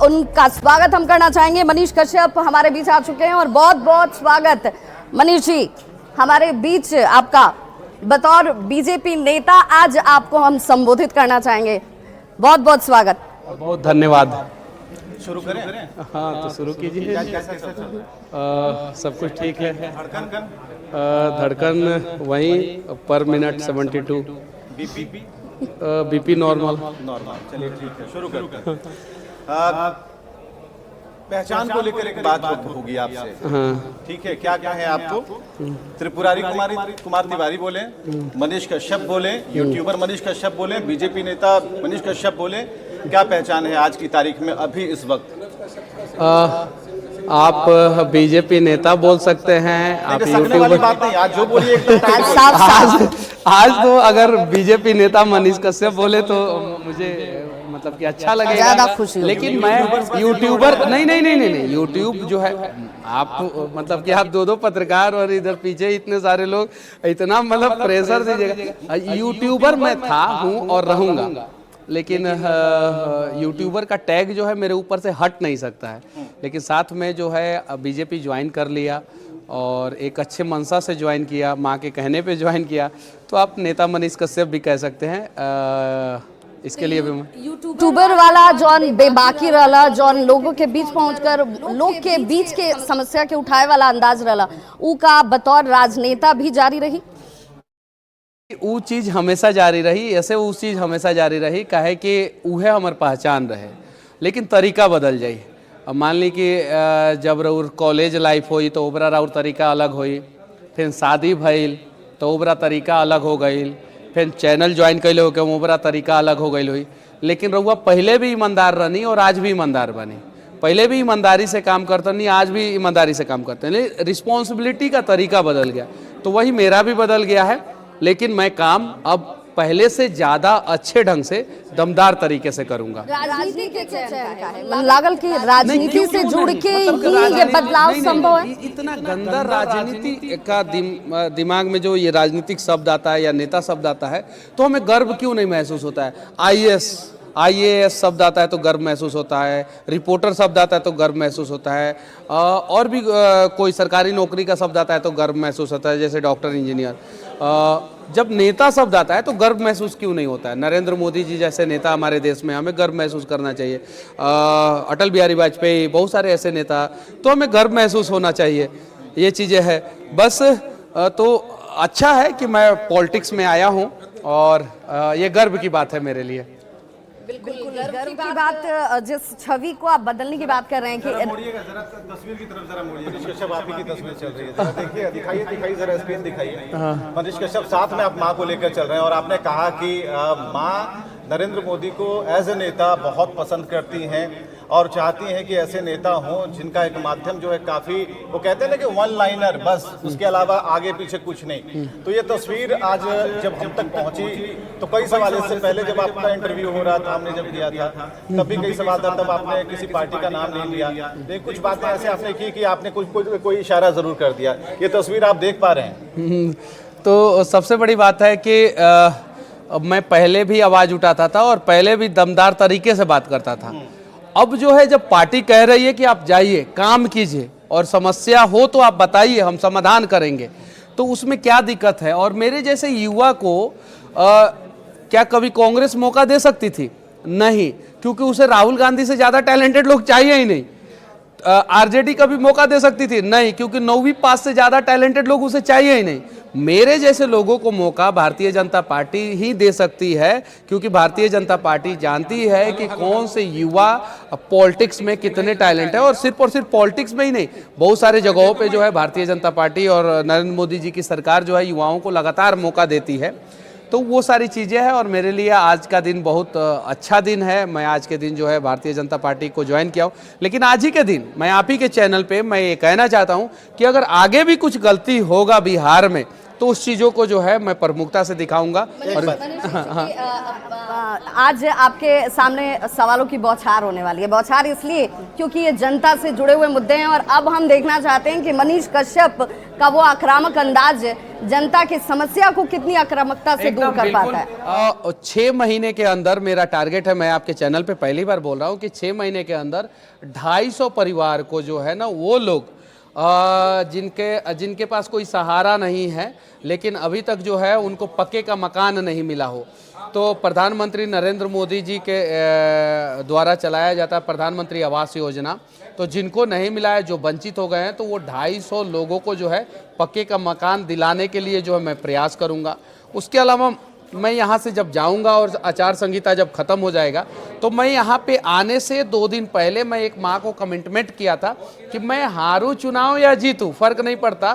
उनका स्वागत हम करना चाहेंगे। मनीष कश्यप हमारे बीच आ चुके हैं और बहुत बहुत स्वागत मनीष जी हमारे बीच आपका। बतौर बीजेपी नेता आज आपको हम संबोधित करना चाहेंगे, बहुत बहुत स्वागत। बहुत धन्यवाद। शुरू करें? हाँ तो शुरू कीजिए। सब कुछ ठीक है। धड़कन वहीं पर मिनट 72। BP normal. चलिए ठीक है, शुरू करते हैं। पहचान को लेकर एक बात होगी आपसे। हाँ ठीक है, क्या है आपको? त्रिपुरारी कुमार तिवारी बोले, मनीष कश्यप बोले, यूट्यूबर मनीष कश्यप बोले, बीजेपी नेता मनीष कश्यप बोले, क्या पहचान है आज की तारीख में अभी इस वक्त? आप बीजेपी नेता बोल सकते हैं, आप यूट्यूबर। बात नहीं, आज जो बोलिए आज तो अगर बीजेपी नेता मनीष कश्यप बोले तो मुझे मतलब कि अच्छा लगेगा, लेकिन मैं यूट्यूबर नहीं, यूट्यूब जो है आप मतलब कि आप दो पत्रकार और इधर पीछे इतने सारे लोग, इतना मतलब प्रेशर दीजिएगा। यूट्यूबर मैं था, हूँ और रहूँगा, लेकिन यूट्यूबर का टैग जो है मेरे ऊपर से हट नहीं सकता है। लेकिन साथ में जो है बीजेपी ज्वाइन कर लिया और एक अच्छे मंशा से ज्वाइन किया, माँ के कहने पे ज्वाइन किया, तो आप नेता मनीष कश्यप भी कह सकते हैं। इसके लिए भी यूट्यूबर वाला जॉन बेबाकी रहा, जॉन लोगों के बीच पहुंचकर लोग के बीच के समस्या के उठाए वाला अंदाज रहा, ऊ का बतौर राजनेता भी जारी रही। वो चीज़ हमेशा जारी रही, ऐसे वो चीज़ हमेशा जारी रही, काहे कि उहे हमार पहचान रहे, लेकिन तरीका बदल जाई। अब मान ली कि जब रउर कॉलेज लाइफ हुई तो ओबरा राउर तरीका अलग हुई, फिर शादी भइल तो ओबरा तरीका अलग हो गई, फिर चैनल ज्वाइन कैले हो के ओबरा तरीका अलग हो गई हुई। लेकिन रउआ पहले भी ईमानदार रहनी और आज भी ईमानदार बनी, पहले भी ईमानदारी से काम करते नहीं, आज भी ईमानदारी से काम करते हैं। रिस्पॉन्सिबिलिटी का तरीका बदल गया, तो वही मेरा भी बदल गया है, लेकिन मैं काम अब पहले से ज्यादा अच्छे ढंग से दमदार तरीके से करूंगा। राजनीति के चयन का है, लागल की राजनीति से जुड़ के ही ये बदलाव संभव है। इतना गंदा राजनीति का दिमाग में जो ये राजनीतिक शब्द आता है या नेता शब्द आता है तो हमें गर्व क्यों नहीं महसूस होता है? IAS शब्द आता है तो गर्व महसूस होता है, रिपोर्टर शब्द आता है तो गर्व महसूस होता है, और भी कोई सरकारी नौकरी का शब्द आता है तो गर्व महसूस होता है, जैसे डॉक्टर, इंजीनियर। जब नेता शब्द आता है तो गर्व महसूस क्यों नहीं होता है? नरेंद्र मोदी जी जैसे नेता हमारे देश में, हमें गर्व महसूस करना चाहिए। अटल बिहारी वाजपेयी, बहुत सारे ऐसे नेता, तो हमें गर्व महसूस होना चाहिए। ये चीज़ें हैं बस। तो अच्छा है कि मैं पॉलिटिक्स में आया हूँ और ये गर्व की बात है मेरे लिए। बिल्कुल गर्व की बात, जिस छवि को आप बदलने की बात कर रहे हैं कि मोड़िएगा जरा, तस्वीर की तरफ जरा मोड़िए। मनीष कश्यप आप ही की तस्वीर चल रही है, जरा देखिए, दिखाइए जरा, स्क्रीन दिखाइए। मनीष कश्यप साथ में आप माँ को लेकर चल रहे हैं और आपने कहा कि माँ नरेंद्र मोदी को एज ए नेता बहुत पसंद करती हैं और चाहती हैं कि ऐसे नेता हों जिनका एक माध्यम जो है काफ़ी, वो कहते हैं ना कि वन लाइनर, बस उसके अलावा आगे पीछे कुछ नहीं। तो ये तस्वीर आज जब हम तक पहुंची तो कई सवाल, इससे पहले जब आपका इंटरव्यू हो रहा था, हमने जब दिया था तब भी कई सवाल था, तब आपने किसी पार्टी का नाम नहीं लिया, लेकिन कुछ बातें ऐसे आपने की कि आपने कोई इशारा जरूर कर दिया। ये तस्वीर आप देख पा रहे हैं। तो सबसे बड़ी बात है कि मैं पहले भी आवाज़ उठाता था और पहले भी दमदार तरीके से बात करता था। अब जो है, जब पार्टी कह रही है कि आप जाइए, काम कीजिए और समस्या हो तो आप बताइए, हम समाधान करेंगे, तो उसमें क्या दिक्कत है? और मेरे जैसे युवा को क्या कभी कांग्रेस मौका दे सकती थी? नहीं, क्योंकि उसे राहुल गांधी से ज़्यादा टैलेंटेड लोग चाहिए ही नहीं। RJD कभी मौका दे सकती थी? नहीं, क्योंकि 9वीं पास से ज़्यादा टैलेंटेड लोग उसे चाहिए ही नहीं। मेरे जैसे लोगों को मौका भारतीय जनता पार्टी ही दे सकती है, क्योंकि भारतीय जनता पार्टी जानती है कि कौन से युवा पॉलिटिक्स में कितने टैलेंट है। और सिर्फ पॉलिटिक्स में ही नहीं, बहुत सारे जगहों पे जो है भारतीय जनता पार्टी और नरेंद्र मोदी जी की सरकार जो है युवाओं को लगातार मौका देती है। तो वो सारी चीज़ें हैं और मेरे लिए आज का दिन बहुत अच्छा दिन है। मैं आज के दिन जो है भारतीय जनता पार्टी को ज्वाइन किया हूँ, लेकिन आज ही के दिन मैं आप ही के चैनल पे मैं ये कहना चाहता हूँ कि अगर आगे भी कुछ गलती होगा बिहार में तो उस चीज़ों को जो है मैं प्रमुखता से दिखाऊंगा। और आज आपके सामने सवालों की बौछार होने वाली है। बौछार इसलिए क्योंकि ये जनता से जुड़े हुए मुद्दे हैं और अब हम देखना चाहते हैं कि मनीष कश्यप का वो आक्रामक अंदाज जनता की समस्या को कितनी आक्रामकता से दूर कर पाता है। 6 महीने के अंदर मेरा टारगेट है, मैं आपके चैनल पे पहली बार बोल रहा हूँ कि 6 महीने के अंदर 250 परिवार को जो है ना, वो लोग जिनके पास कोई सहारा नहीं है लेकिन अभी तक जो है उनको पक्के का मकान नहीं मिला हो, तो प्रधानमंत्री नरेंद्र मोदी जी के द्वारा चलाया जाता है प्रधानमंत्री आवास योजना, तो जिनको नहीं मिला है, जो वंचित हो गए हैं, तो वो 250 लोगों को जो है पक्के का मकान दिलाने के लिए जो है मैं प्रयास करूंगा। उसके अलावा मैं यहाँ से जब जाऊंगा और आचार संहिता जब खत्म हो जाएगा तो मैं यहाँ पे आने से 2 दिन पहले मैं एक माँ को कमिटमेंट किया था कि मैं हारूं चुनाव या जीतूं फर्क नहीं पड़ता,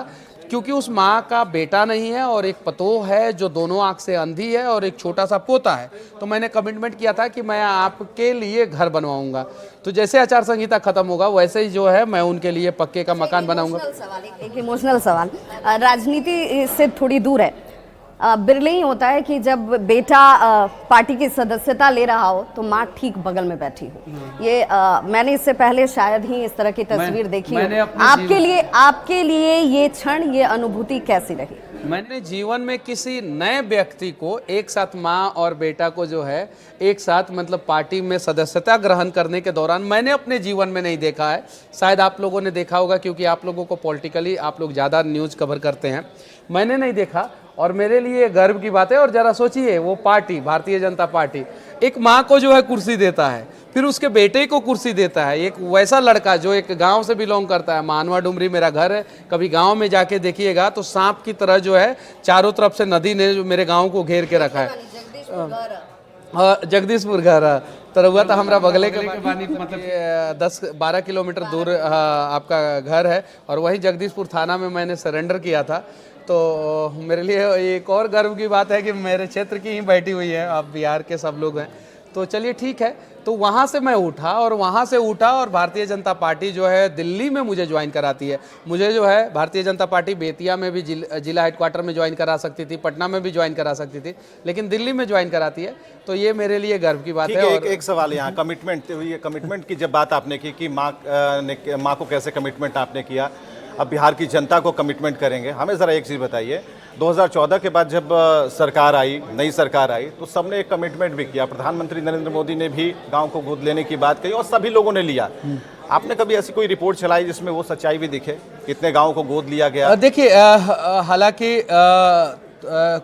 क्योंकि उस माँ का बेटा नहीं है और एक पतोह है जो दोनों आंख से अंधी है और एक छोटा सा पोता है, तो मैंने कमिटमेंट किया था कि मैं आपके लिए घर बनवाऊंगा। तो जैसे आचार संहिता खत्म होगा वैसे ही जो है मैं उनके लिए पक्के का मकान बनाऊंगा। एक इमोशनल सवाल, राजनीति से थोड़ी दूर है, बिरले ही होता है कि जब बेटा पार्टी की सदस्यता ले रहा हो तो माँ ठीक बगल में बैठी हो। ये मैंने इससे पहले शायद ही इस तरह की तस्वीर देखी हो। आपके लिए ये क्षण, ये अनुभूति कैसी रही? मैंने जीवन में किसी नए व्यक्ति को एक साथ माँ और बेटा को जो है एक साथ मतलब पार्टी में सदस्यता ग्रहण करने के दौरान मैंने अपने जीवन में नहीं देखा है। शायद आप लोगों ने देखा होगा क्योंकि आप लोगों को पॉलिटिकली आप लोग ज़्यादा न्यूज़ कवर करते हैं, मैंने नहीं देखा और मेरे लिए गर्व की बात है। और ज़रा सोचिए, वो पार्टी भारतीय जनता पार्टी एक माँ को जो है कुर्सी देता है, फिर उसके बेटे को कुर्सी देता है। एक वैसा लड़का जो एक गांव से बिलोंग करता है, मानवा डुमरी मेरा घर है, कभी गांव में जाके देखिएगा तो सांप की तरह जो है चारों तरफ से नदी ने जो मेरे गांव को घेर के रखा है। जगदीशपुर घर तरहुआ तो हमारा बगले के पानी मतलब 10-12 किलोमीटर दूर आपका घर है और वहीं जगदीशपुर थाना में मैंने सरेंडर किया था। तो मेरे लिए एक और गर्व की बात है कि मेरे क्षेत्र की ही बैठी हुई है, आप बिहार के सब लोग हैं। तो चलिए ठीक है, तो वहाँ से मैं उठा और भारतीय जनता पार्टी जो है दिल्ली में मुझे ज्वाइन कराती है। मुझे जो है भारतीय जनता पार्टी बेतिया में भी जिला हेडक्वार्टर में ज्वाइन करा सकती थी, पटना में भी ज्वाइन करा सकती थी, लेकिन दिल्ली में ज्वाइन कराती है, तो ये मेरे लिए गर्व की बात है। और एक सवाल यहाँ कमिटमेंट की जब बात आपने की कि माँ को कैसे कमिटमेंट आपने किया, अब बिहार की जनता को कमिटमेंट करेंगे। हमें ज़रा एक चीज़ बताइए, 2014 के बाद जब सरकार आई, नई सरकार आई, तो सबने एक कमिटमेंट भी किया, प्रधानमंत्री नरेंद्र मोदी ने भी गांव को गोद लेने की बात कही और सभी लोगों ने लिया। आपने कभी ऐसी कोई रिपोर्ट चलाई जिसमें वो सच्चाई भी दिखे, कितने गाँव को गोद लिया गया? देखिए, हालांकि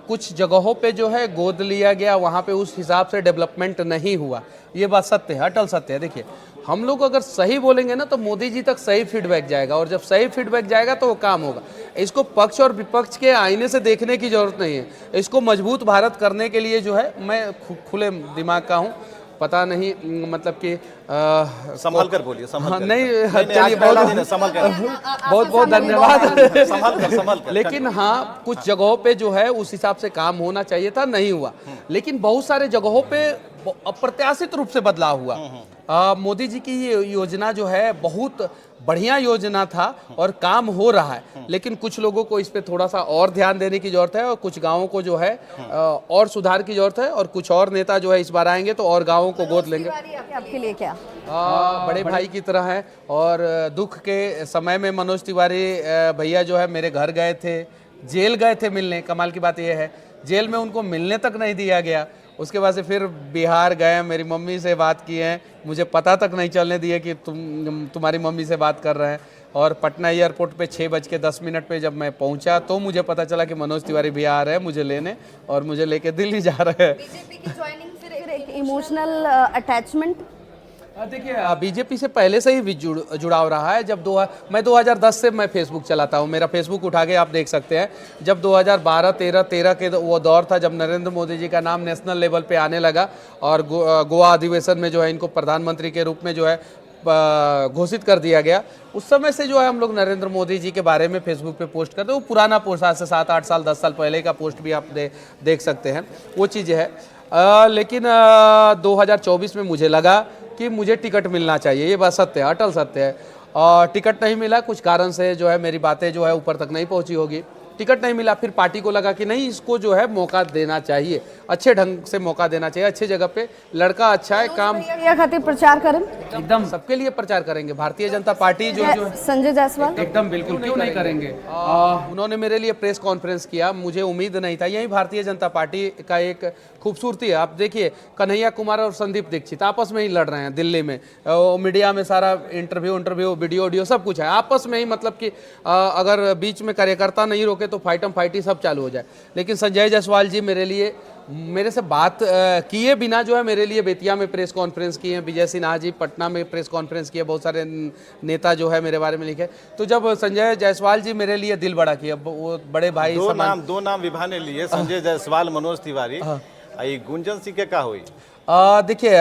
कुछ जगहों पे जो है गोद लिया गया, वहाँ पे उस हिसाब से डेवलपमेंट नहीं हुआ, ये बात सत्य है, अटल सत्य है। देखिए, हम लोग अगर सही बोलेंगे ना तो मोदी जी तक सही फीडबैक जाएगा और जब सही फीडबैक जाएगा तो वो काम होगा। इसको पक्ष और विपक्ष के आईने से देखने की जरूरत नहीं है। इसको मजबूत भारत करने के लिए जो है मैं खुले दिमाग का हूँ, पता नहीं मतलब कि संभल कर बोलिए, नहीं चलिए, बहुत बहुत धन्यवाद। लेकिन हाँ, कुछ जगहों पे जो है उस हिसाब से काम होना चाहिए था, नहीं हुआ। लेकिन बहुत सारे जगहों पे अप्रत्याशित रूप से बदलाव हुआ। मोदी जी की ये योजना जो है बहुत बढ़िया योजना था और काम हो रहा है, लेकिन कुछ लोगों को इस पे थोड़ा सा और ध्यान देने की जरूरत है और कुछ गांवों को जो है और सुधार की जरूरत है और कुछ और नेता जो है इस बार आएंगे तो और गांवों को गोद लेंगे। आपके लिए क्या बड़े भाई की तरह है और दुख के समय में मनोज तिवारी भैया जो है मेरे घर गए थे, जेल गए थे मिलने। कमाल की बात यह है, जेल में उनको मिलने तक नहीं दिया गया। उसके बाद से फिर बिहार गए, मेरी मम्मी से बात की है, मुझे पता तक नहीं चलने दिए कि तुम्हारी मम्मी से बात कर रहे हैं। और पटना एयरपोर्ट पे 6:10 पे जब मैं पहुंचा तो मुझे पता चला कि मनोज तिवारी भी आ रहे हैं मुझे लेने और मुझे लेके दिल्ली जा रहे हैं। बीजेपी की ज्वाइनिंग फिर एक इमोशनल अटैचमेंट? देखिए, बीजेपी से पहले से ही जुड़ाव रहा है। जब मैं 2010 से मैं फेसबुक चलाता हूँ, मेरा फेसबुक उठा के आप देख सकते हैं। जब 2012-13 के वो दौर था जब नरेंद्र मोदी जी का नाम नेशनल लेवल पे आने लगा और गोवा अधिवेशन में जो है इनको प्रधानमंत्री के रूप में जो है घोषित कर दिया गया, उस समय से जो है हम लोग नरेंद्र मोदी जी के बारे में फेसबुक पे पोस्ट करते हैं। वो पुराना पोस्ट, आज से 7-8 साल 10 साल पहले का पोस्ट भी आप देख सकते हैं, वो चीज़ें है। लेकिन 2024 में मुझे लगा कि मुझे टिकट मिलना चाहिए, ये बात सत्य है, अटल सत्य है। और टिकट नहीं मिला, कुछ कारण से जो है मेरी बातें जो है ऊपर तक नहीं पहुंची होगी। टिकट नहीं मिला, फिर पार्टी को लगा कि नहीं इसको जो है मौका देना चाहिए, अच्छे ढंग से मौका देना चाहिए, अच्छे जगह पे, लड़का अच्छा है, काम खातिर प्रचार करें एकदम सबके लिए प्रचार करेंगे। भारतीय जनता पार्टी जो है संजय जायसवाल एकदम बिल्कुल क्यों नहीं करेंगे। उन्होंने मेरे लिए प्रेस कॉन्फ्रेंस किया, मुझे उम्मीद नहीं था। यही भारतीय जनता पार्टी का एक खूबसूरती है। आप देखिए कन्हैया कुमार और संदीप दीक्षित आपस में ही लड़ रहे हैं दिल्ली में, मीडिया में सारा इंटरव्यू वीडियो सब कुछ है आपस में ही, मतलब कि अगर बीच में कार्यकर्ता नहीं रोके तो फाइटम फाइटी सब चालू हो जाए। लेकिन संजय जायसवाल जी मेरे से बात किए बिना जो है मेरे लिए बेतिया में प्रेस कॉन्फ्रेंस किए, विजय सिन्हा जी पटना में प्रेस कॉन्फ्रेंस किए, बहुत सारे नेता जो है मेरे बारे में लिखे। तो जब संजय जायसवाल जी मेरे लिए दिल बड़ा किया, वो बड़े भाई दो नाम विभा ने लिए, संजय जायसवाल, मनोज तिवारी, गुंजन सिंह के क्या हुई? देखिए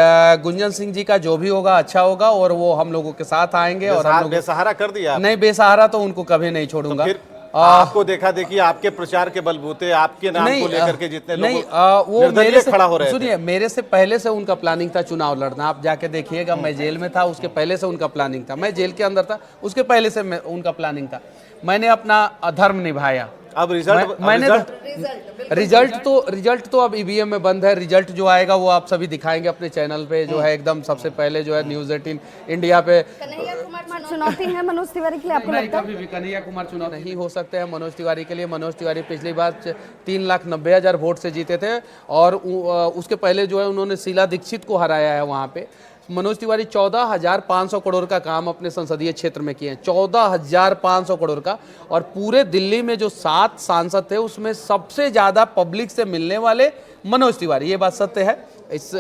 गुंजन सिंह जी का जो भी होगा अच्छा होगा और वो हम लोगों के साथ आएंगे। और हम लोग बेसहारा कर दिया? नहीं, बेसहारा तो उनको कभी नहीं छोड़ूंगा। तो आपको देखा देखी आपके प्रचार के बलबूते आपके नाम को लेकर के जितने लोग वो मेरे से खड़ा हो रहे थे। सुनिए, मेरे से पहले से उनका प्लानिंग था चुनाव लड़ना। आप जाके देखिएगा, मैं जेल में था, उसके पहले से उनका प्लानिंग था। मैं जेल के अंदर था, उसके पहले से उनका प्लानिंग था। मैंने अपना धर्म निभाया। अब रिजल्ट तो अब ईवीएम में बंद है। रिजल्ट जो आएगा वो आप सभी दिखाएंगे अपने चैनल पे, जो है एकदम सबसे पहले जो है न्यूज़ 18 इंडिया पे। कन्हैया कुमार चुनौती है मनोज तिवारी के लिए, आपको लगता है? कभी भी कन्हैया कुमार चुनाव नहीं हो सकते हैं मनोज तिवारी के लिए। मनोज तिवारी पिछली बार 3,90,000 वोट से जीते थे और उसके पहले जो है उन्होंने शीला दीक्षित को हराया है वहाँ पे। मनोज तिवारी 14,500 करोड़ का काम अपने संसदीय क्षेत्र में किए हैं, 14,500 करोड़ का। और पूरे दिल्ली में जो 7 सांसद थे उसमें सबसे ज़्यादा पब्लिक से मिलने वाले मनोज तिवारी, ये बात सत्य है। इस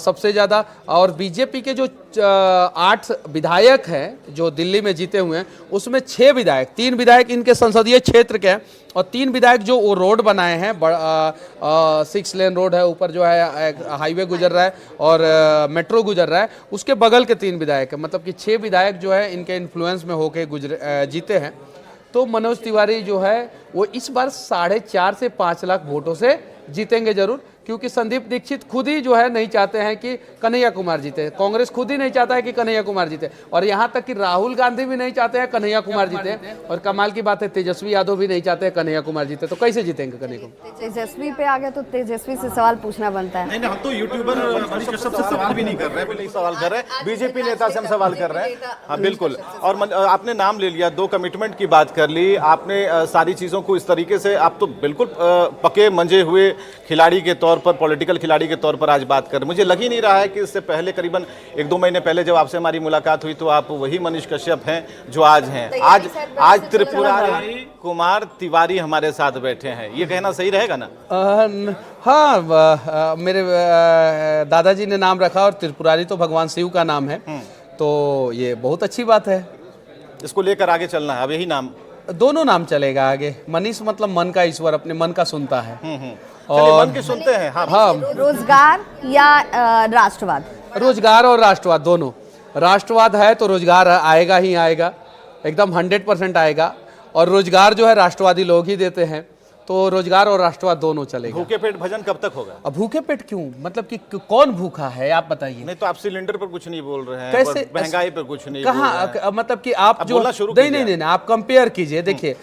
सबसे ज़्यादा, और बीजेपी के जो 8 विधायक हैं जो दिल्ली में जीते हुए हैं उसमें 6 विधायक, 3 विधायक इनके संसदीय क्षेत्र के हैं और 3 विधायक जो वो रोड बनाए हैं, 6 लेन रोड है, ऊपर जो है हाईवे गुजर रहा है और मेट्रो गुजर रहा है, उसके बगल के 3 विधायक हैं। मतलब कि 6 विधायक जो है इनके इन्फ्लुएंस में होके जीते हैं। तो मनोज तिवारी जो है वो इस बार 4.5 से 5 लाख वोटों से जीतेंगे जरूर, क्योंकि संदीप दीक्षित खुद ही जो है नहीं चाहते हैं कि कन्हैया कुमार जीते, कांग्रेस खुद ही नहीं चाहता है कि कन्हैया कुमार जीते, और यहाँ तक कि राहुल गांधी भी नहीं चाहते हैं कन्हैया कुमार जीते, और कमाल की बात है तेजस्वी यादव भी नहीं चाहते हैं कन्हैया कुमार जीते। तो कैसे जीतेंगे कन्हैया कुमार? तेजस्वी पे आ गया तो तेजस्वी से सवाल पूछना बनता है। नहीं, हम तो यूट्यूबर सबसे सवाल भी नहीं कर रहे हैं, सवाल कर रहे हैं बीजेपी नेता से हम सवाल कर रहे हैं। हाँ बिल्कुल। और आपने नाम ले लिया, 2 कमिटमेंट की बात कर ली आपने, सारी चीज़ों को इस तरीके से आप तो बिल्कुल पके मंजे हुए खिलाड़ी के तौर पर, पॉलिटिकल खिलाड़ी के तौर पर आज बात कर रहे। मुझे लग ही नहीं रहा है कि इससे पहले करीबन 1-2 महीने पहले जब आपसे हमारी मुलाकात हुई तो आप वही मनीष कश्यप हैं जो आज हैं। आज त्रिपुरारी कुमार तिवारी हमारे साथ बैठे हैं, ये कहना सही रहेगा ना? हाँ, मेरे दादाजी ने नाम रखा और त्रिपुरारी तो भगवान शिव का नाम है, तो ये बहुत अच्छी बात है। इसको लेकर आगे चलना है, अब यही नाम, दोनों नाम चलेगा आगे। मनीष मतलब मन का ईश्वर, अपने मन का सुनता है और मन के सुनते हैं। हाँ, रोजगार या राष्ट्रवाद? रोजगार और राष्ट्रवाद दोनों। राष्ट्रवाद है तो रोजगार आएगा ही आएगा, एकदम 100% आएगा। और रोजगार जो है राष्ट्रवादी लोग ही देते हैं, तो रोजगार और राष्ट्रवाद दोनों चलेगा। भूखे पेट भजन कब तक होगा? अब भूखे पेट क्यों, मतलब कि कौन भूखा है आप बताइए? नहीं तो आप सिलेंडर पर कुछ नहीं बोल रहे हैं, कैसे महंगाई पर कुछ नहीं कहाँ, मतलब कि आप जो नहीं, आप कंपेयर कीजिए। देखिए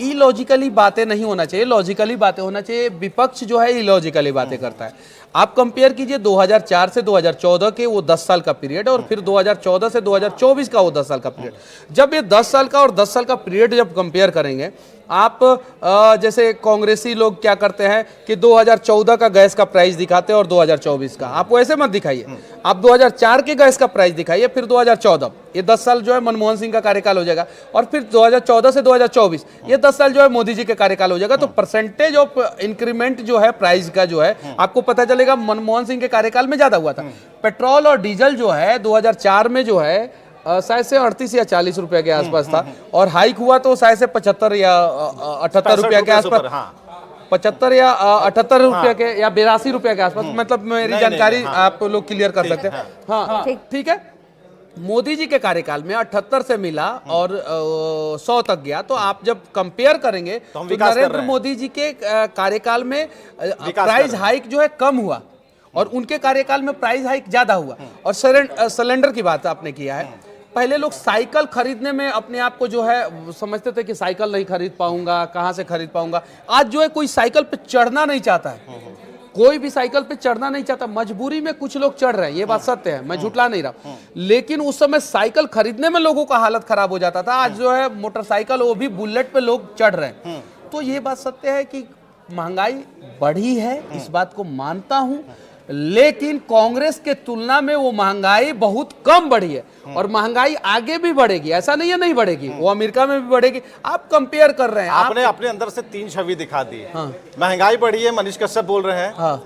इलॉजिकली बातें नहीं होना चाहिए, लॉजिकली बातें होना चाहिए। विपक्ष जो है इलॉजिकली बातें करता है। आप कंपेयर कीजिए 2004 से 2014 के वो 10 साल का पीरियड और फिर 2014 से 2024 का वो 10 साल का पीरियड। जब ये 10 साल का और 10 साल का पीरियड जब कंपेयर करेंगे, आप जैसे कांग्रेसी लोग क्या करते हैं कि 2014 का गैस का प्राइस दिखाते हैं और 2024 का, आप वैसे मत दिखाइए। आप 2004 के गैस का प्राइस दिखाइए, फिर 2014, ये 10 साल जो है मनमोहन सिंह का कार्यकाल हो जाएगा, और फिर 2014 से 2024 ये 10 साल जो है मोदी जी के कार्यकाल हो जाएगा। तो परसेंटेज ऑफ इंक्रीमेंट जो है प्राइस का जो है आपको पता चलेगा मनमोहन सिंह के कार्यकाल में ज्यादा हुआ था। पेट्रोल और डीजल जो है 2004 में जो है शायद से 38 या 40 रुपए के आसपास था, और हाइक हुआ तो शायद से 75 या 78 रुपए के आसपास, 75 या 78 रुपए के या 82 रुपए के आसपास। मतलब मेरी जानकारी आप लोग क्लियर कर सकते हैं। हाँ ठीक है। मोदी जी के कार्यकाल में 78 से मिला और 100 तक गया। तो आप जब कंपेयर करेंगे तो नरेंद्र मोदी जी के कार्यकाल में प्राइस हाइक जो है कम हुआ और उनके कार्यकाल में प्राइस हाइक ज्यादा हुआ। और सिलेंडर की बात आपने किया है, पहले लोग साइकिल खरीदने में अपने आप को जो है समझते थे कि साइकिल नहीं खरीद पाऊंगा, कहां से खरीद पाऊंगा। आज जो है कोई साइकिल पे चढ़ना नहीं चाहता है, कोई भी साइकिल पे चढ़ना नहीं चाहता। मजबूरी में कुछ लोग चढ़ रहे हैं, ये बात सत्य है, मैं झूठला नहीं रहा। लेकिन उस समय साइकिल खरीदने में लोगों का हालत खराब हो जाता था। आज जो है मोटरसाइकिल, वो भी बुलेट पे लोग चढ़ रहे हैं। तो ये बात सत्य है कि महंगाई बढ़ी है, इस बात को मानता हूं, लेकिन कांग्रेस के तुलना में वो महंगाई बहुत कम बढ़ी है और महंगाई आगे भी बढ़ेगी। ऐसा नहीं है नहीं बढ़ेगी, वो अमेरिका में भी बढ़ेगी। आप कंपेयर कर रहे हैं, आपने अपने अंदर से 3 छवि दिखा दी है। महंगाई बढ़ी है, मनीष कश्यप बोल रहे हैं।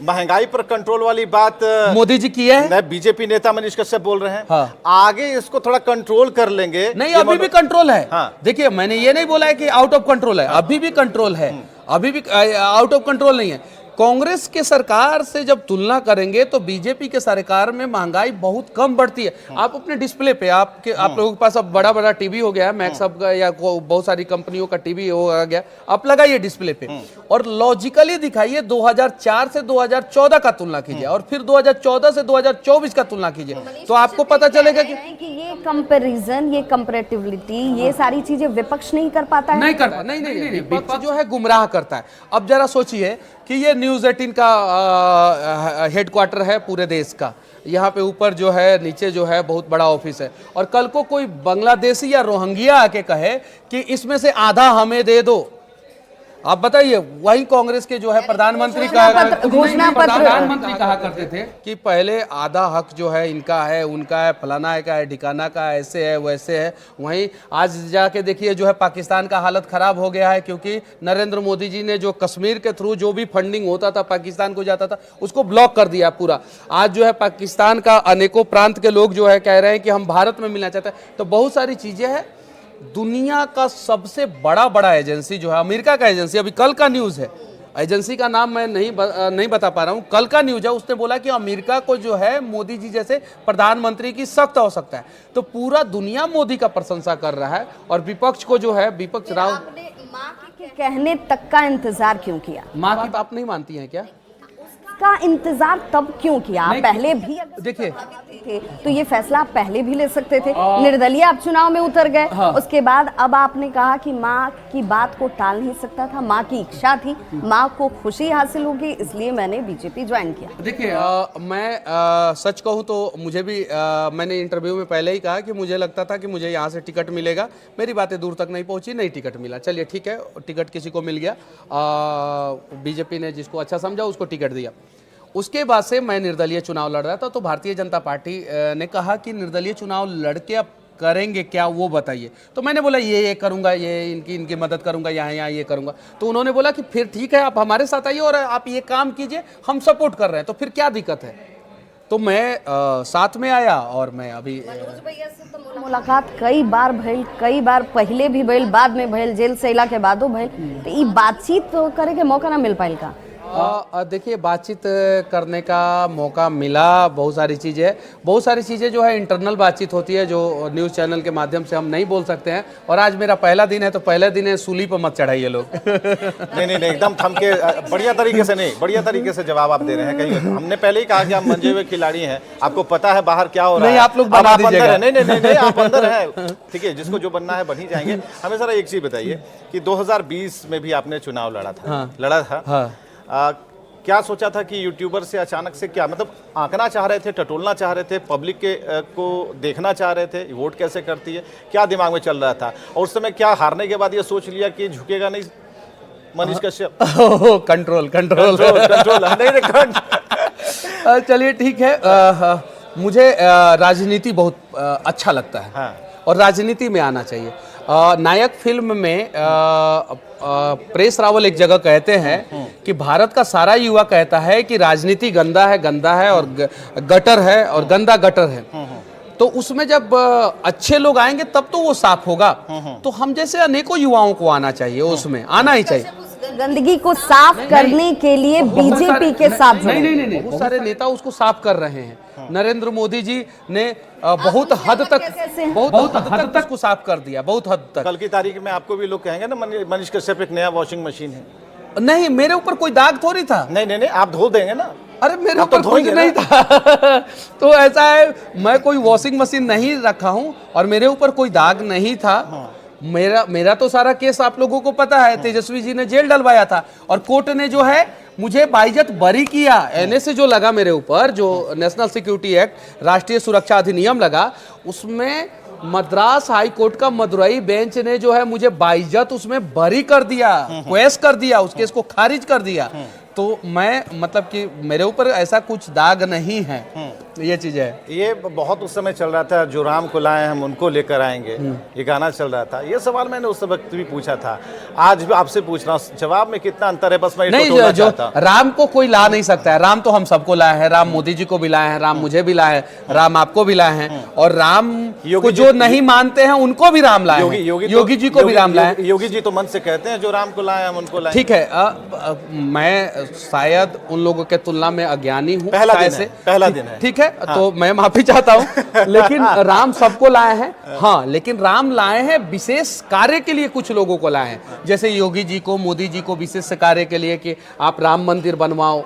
महंगाई पर कंट्रोल वाली बात मोदी जी की है, बीजेपी नेता मनीष कश्यप बोल रहे हैं। आगे इसको थोड़ा कंट्रोल कर लेंगे। नहीं, अभी भी कंट्रोल है। देखिए, मैंने ये नहीं बोला है कि आउट ऑफ कंट्रोल है, अभी भी कंट्रोल है, अभी भी आउट ऑफ कंट्रोल नहीं है। कांग्रेस के सरकार से जब तुलना करेंगे तो बीजेपी के सरकार में महंगाई बहुत कम बढ़ती है। आप अपने डिस्प्ले पे आप लोगों के पास अब बड़ा बड़ा टीवी हो गया है, मैक्स अब का या बहुत सारी कंपनियों का टीवी हो गया, आप लगाइए डिस्प्ले पे और लॉजिकली दिखाइए 2004 से 2014 का तुलना कीजिए और फिर 2014 से 2024 का तुलना कीजिए, तो आपको पता चलेगा कि ये कंपैरिजन, ये कंपैरेटिविटी, ये सारी चीजें विपक्ष नहीं कर पाता है। नहीं कर पाता, नहीं, विपक्ष जो है गुमराह करता है। अब जरा सोचिए कि ये न्यूज़ 18 का हेडक्वार्टर है पूरे देश का, यहाँ पे ऊपर जो है, नीचे जो है बहुत बड़ा ऑफिस है, और कल को कोई बांग्लादेशी या रोहिंग्या आके कहे कि इसमें से आधा हमें दे दो, आप बताइए। वही कांग्रेस के जो है प्रधानमंत्री प्रधानमंत्री कहा करते थे कि पहले आधा हक जो है इनका है, उनका है, फलाना का है, ठिकाना का, ऐसे है वैसे है। वहीं आज जाके देखिए जो है पाकिस्तान का हालत खराब हो गया है, क्योंकि नरेंद्र मोदी जी ने जो कश्मीर के थ्रू जो भी फंडिंग होता था पाकिस्तान को जाता था, उसको ब्लॉक कर दिया पूरा। आज जो है पाकिस्तान का अनेकों प्रांत के लोग जो है कह रहे हैं कि हम भारत में मिलना चाहते हैं। तो बहुत सारी चीजें हैं। दुनिया का सबसे बड़ा एजेंसी जो है अमेरिका का एजेंसी, अभी कल का न्यूज़ है, एजेंसी का नाम मैं नहीं बता पा रहा हूँ, कल का न्यूज़ है, उसने बोला कि अमेरिका को जो है मोदी जी जैसे प्रधानमंत्री की सख्त आवश्यकता है। तो पूरा दुनिया मोदी का प्रशंसा कर रहा है और विपक्ष को जो है, विपक्ष राव आपने माँ के कहने तक का इंतजार क्यों किया? माँ की बात नहीं मानती हैं क्या? का इंतजार तब क्यों किया? आप पहले भी देखिए थे तो ये फैसला आप पहले भी ले सकते थे। निर्दलीय आप चुनाव में उतर गए, उसके बाद अब आपने कहा कि माँ की बात को टाल नहीं सकता था, माँ की इच्छा थी, माँ को खुशी हासिल होगी, इसलिए मैंने बीजेपी ज्वाइन किया। देखिए, मैं सच कहूँ तो मुझे भी मैंने इंटरव्यू में पहले ही कहा कि मुझे लगता था कि मुझे यहाँ से टिकट मिलेगा। मेरी बातें दूर तक नहीं पहुँची, नहीं टिकट मिला। चलिए ठीक है, टिकट किसी को मिल गया, बीजेपी ने जिसको अच्छा समझा उसको टिकट दिया। उसके बाद से मैं निर्दलीय चुनाव लड़ रहा था, तो भारतीय जनता पार्टी ने कहा कि निर्दलीय चुनाव लड़के आप करेंगे क्या, वो बताइए। तो मैंने बोला ये करूंगा, ये इनकी मदद करूंगा, यहाँ ये करूंगा। तो उन्होंने बोला कि फिर ठीक है, आप हमारे साथ आइए और आप ये काम कीजिए, हम सपोर्ट कर रहे हैं, तो फिर क्या दिक्कत है। तो मैं साथ में आया और मैं अभी मुलाकात कई बार भइल, कई बार पहले भी भइल, बाद में भइल, जेल से अइला के बादो भइल, तो ये बातचीत तो करे के मौका ना मिल पाइल का? देखिए, बातचीत करने का मौका मिला। बहुत सारी चीज़ें जो है इंटरनल बातचीत होती है, जो न्यूज़ चैनल के माध्यम से हम नहीं बोल सकते हैं। और आज मेरा पहला दिन है, तो पहले दिन है, सूली पर मत चढ़ाइए लोग। नहीं, एकदम थम के बढ़िया तरीके से जवाब आप दे रहे हैं। कहीं हमने पहले ही कहा कि आप मंजे हुए खिलाड़ी हैं, आपको पता है बाहर क्या हो रहा है। नहीं, आप लोग बना दीजिएगा। नहीं, आप अंदर हैं, ठीक है, जिसको जो बनना है बन ही जाएंगे। हमें जरा एक चीज बताइए कि 2020 में भी आपने चुनाव लड़ा था। क्या सोचा था कि यूट्यूबर से अचानक से, क्या मतलब आंकना चाह रहे थे, टटोलना चाह रहे थे, पब्लिक के को देखना चाह रहे थे, वोट कैसे करती है, क्या दिमाग में चल रहा था? और उस समय क्या हारने के बाद ये सोच लिया कि झुकेगा नहीं मनीष कश्यप? कंट्रोल चलिए ठीक है। मुझे राजनीति बहुत अच्छा लगता है और राजनीति में आना चाहिए। नायक फिल्म में प्रेस रावल एक जगह कहते हैं कि भारत का सारा युवा कहता है कि राजनीति गंदा है और गटर है और गंदा गटर है। तो उसमें जब अच्छे लोग आएंगे तब तो वो साफ होगा। तो हम जैसे अनेकों युवाओं को आना चाहिए, उसमें आना ही चाहिए। गंदगी को साफ करने के लिए बीजेपी के साथ नहीं, बहुत सारे नेता उसको साफ कर रहे हैं। नरेंद्र मोदी जी ने बहुत हद तक उसको साफ कर दिया, बहुत हद तक। कल की तारीख में आपको भी लोग कहेंगे ना मनीष कश्यप एक नया वॉशिंग मशीन है। नहीं, मेरे ऊपर कोई दाग थोड़ी था। नहीं, आप धो देंगे ना। अरे मेरे आप तो ऊपर कुछ धोएंगे नहीं था। तो ऐसा है, मैं कोई वॉशिंग मशीन नहीं रखा हूं और मेरे ऊपर कोई दाग नहीं था। मेरा तो सारा केस आप लोगों को पता है, तेजस्वी जी ने जेल डलवाया था और कोर्ट ने जो है मुझे बाइज्जत बरी किया। एनएसए जो लगा मेरे ऊपर, जो नेशनल सिक्योरिटी एक्ट, राष्ट्रीय सुरक्षा अधिनियम लगा, उसमें मद्रास हाई कोर्ट का मदुरई बेंच ने जो है मुझे बाइज्जत उसमें बरी कर दिया, क्वेश कर दिया, उस केस को खारिज कर दिया। तो मैं मतलब कि मेरे ऊपर ऐसा कुछ दाग नहीं है, ये चीज है। ये बहुत उस समय चल रहा था, जो राम को लाए हम उनको लेकर आएंगे, ये गाना चल रहा था। ये सवाल मैंने उस वक्त भी पूछा था, आज भी आपसे पूछ रहा हूँ, जवाब में कितना अंतर है, बस मैं नहीं, जो राम को कोई ला नहीं सकता है। राम तो हम सबको लाए हैं, राम मोदी जी को भी लाए हैं, राम मुझे भी लाए हैं, राम आपको भी लाए हैं, और राम को जो नहीं मानते हैं उनको भी राम लाए हैं, योगी जी को भी राम लाए। योगी जी तो मन से कहते हैं जो राम को लाए हम उनको लाए। ठीक है, मैं शायद उन लोगों के तुलना में अज्ञानी हूँ, पहला दिन है, ठीक है। तो मैं माफी चाहता हूँ, लेकिन राम सबको लाए हैं। हाँ, लेकिन राम लाए हैं विशेष कार्य के लिए, कुछ लोगों को लाए हैं, जैसे योगी जी को, मोदी जी को विशेष कार्य के लिए कि आप राम मंदिर बनवाओ,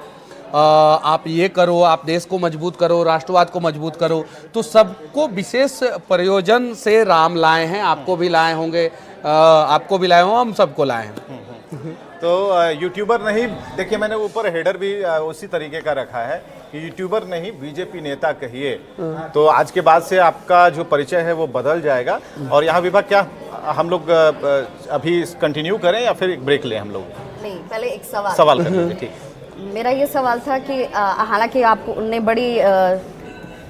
आप ये करो, आप देश को मजबूत करो, राष्ट्रवाद को मजबूत करो। तो सबको विशेष प्रयोजन से राम लाए हैं। आपको भी लाए होंगे, आपको भी लाए होंगे, हम सबको लाए हैं। तो यूट्यूबर नहीं, देखिए मैंने ऊपर हेडर भी उसी तरीके का रखा है कि यूट्यूबर नहीं बीजेपी नेता कहिए। तो आज के बाद से आपका जो परिचय है वो बदल जाएगा। और यहाँ विभाग क्या हम लोग अभी कंटिन्यू करें या फिर एक ब्रेक लें हम लोग? नहीं, पहले एक सवाल कर लीजिए। ठीक, मेरा ये सवाल था कि हालांकि आपको उनने बड़ी